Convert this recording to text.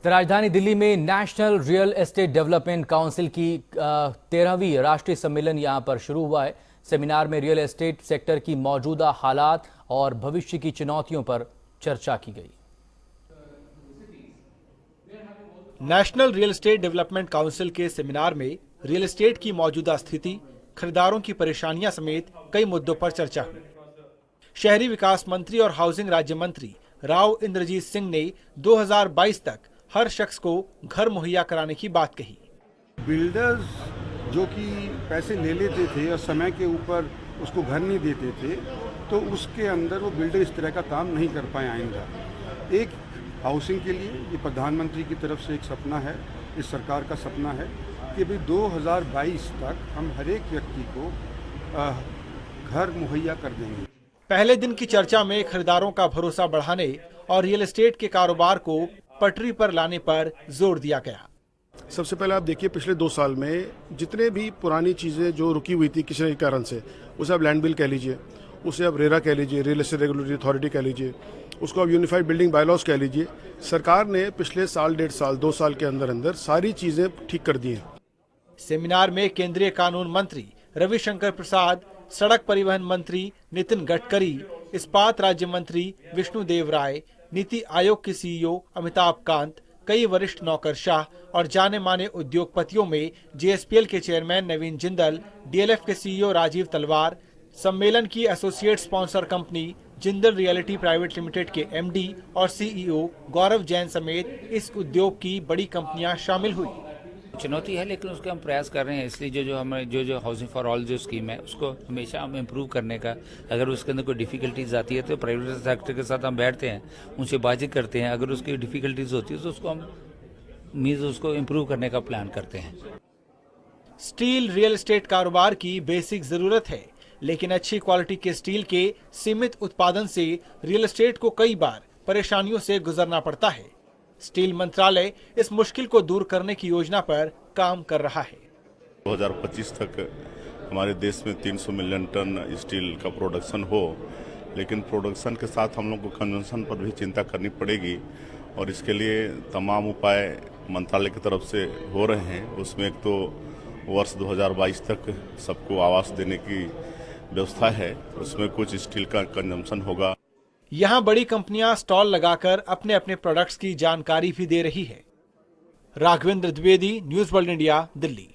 तो राजधानी दिल्ली में national real estate development council की 13वीं राष्ट्रीय सम्मेलन यहां पर शुरू हुआ है। सेमिनार में रियल एस्टेट सेक्टर की मौजूदा हालात और भविष्य की चुनौतियों पर चर्चा की गई। National real estate development council के सेमिनार में रियल एस्टेट की मौजूदा स्थिति, खरीदारों की परेशानियां समेत कई मुद्दों पर चर्चा हुई। शहरी विकास मंत्री और हाउसिंग राज्य मंत्री राव इंद्रजीत सिंह ने 2022 तक हर शख्स को घर मुहैया कराने की बात कही। बिल्डर्स जो कि पैसे ले लेते थे और समय के ऊपर उसको घर नहीं देते थे, तो उसके अंदर वो बिल्डर इस तरह का काम नहीं कर पाए आएंगे। एक हाउसिंग के लिए ये प्रधानमंत्री की तरफ से एक सपना है, इस सरकार का सपना है कि भाई 2022 तक हम हर एक व्यक्ति को घर मुहैया कर देंगे। पहले दिन की चर्चा में खरीदारों का भरोसा बढ़ाने और रियल एस्टेट के कारोबार को पटरी पर लाने पर जोर दिया गया। सबसे पहले आप देखिए, पिछले 2 साल में जितने भी पुरानी चीज़ें जो रुकी हुई थी किसी न कारण से, उसे आप लैंड बिल कह लीजिए, उसे आप रेरा कह लीजिए, रियल एस्टेट रेगुलेटरी अथॉरिटी कह लीजिए, उसको आप यूनिफाइड बिल्डिंग बायलॉज कह लीजिए, सरकार ने पिछले साल, 1.5 साल, 2 साल के अंदर अंदर सारी चीज़ें ठीक कर दी हैं। सेमिनार में केंद्रीय कानून मंत्री रविशंकर प्रसाद, सड़क परिवहन मंत्री नितिन गडकरी, इस्पात राज्य मंत्री विष्णु देव राय, नीति आयोग के सीईओ अमिताभ कांत, कई वरिष्ठ नौकरशाह और जाने माने उद्योगपतियों में जेएसपीएल के चेयरमैन नवीन जिंदल, डीएलएफ के सीईओ राजीव तलवार, सम्मेलन की associate sponsor company Jindal reality private limited के एमडी और सीईओ गौरव जैन समेत इस उद्योग की बड़ी कंपनियां शामिल हुई। चुनौती है, लेकिन उसका हम प्रयास कर रहे हैं। इसलिए जो हमें जो हाउसिंग फॉर ऑल जो स्कीम है, उसको हमेशा हम इम्प्रूव करने का, अगर उसके अंदर कोई डिफिकल्टीज आती है तो प्राइवेट सेक्टर के साथ हम बैठते हैं, उनसे बातचीत करते हैं। अगर उसकी डिफिकल्टीज होती है तो उसको हम उसको इम्प्रूव करने का प्लान करते हैं। स्टील रियल एस्टेट कारोबार की बेसिक जरूरत है, लेकिन अच्छी क्वालिटी के स्टील के सीमित उत्पादन से रियल एस्टेट को कई बार परेशानियों से गुजरना पड़ता है। स्टील मंत्रालय इस मुश्किल को दूर करने की योजना पर काम कर रहा है। 2025 तक हमारे देश में 300 मिलियन टन स्टील का प्रोडक्शन हो, लेकिन प्रोडक्शन के साथ हम लोग को कंजम्पशन पर भी चिंता करनी पड़ेगी और इसके लिए तमाम उपाय मंत्रालय की तरफ से हो रहे हैं। उसमें एक तो वर्ष 2022 तक सबको आवास देने की व्यवस्था है, उसमें कुछ स्टील का कंजम्पशन होगा। यहाँ बड़ी कंपनियां स्टॉल लगाकर अपने अपने प्रोडक्ट्स की जानकारी भी दे रही है। Raghavendra Dwivedi, news world India, Delhi.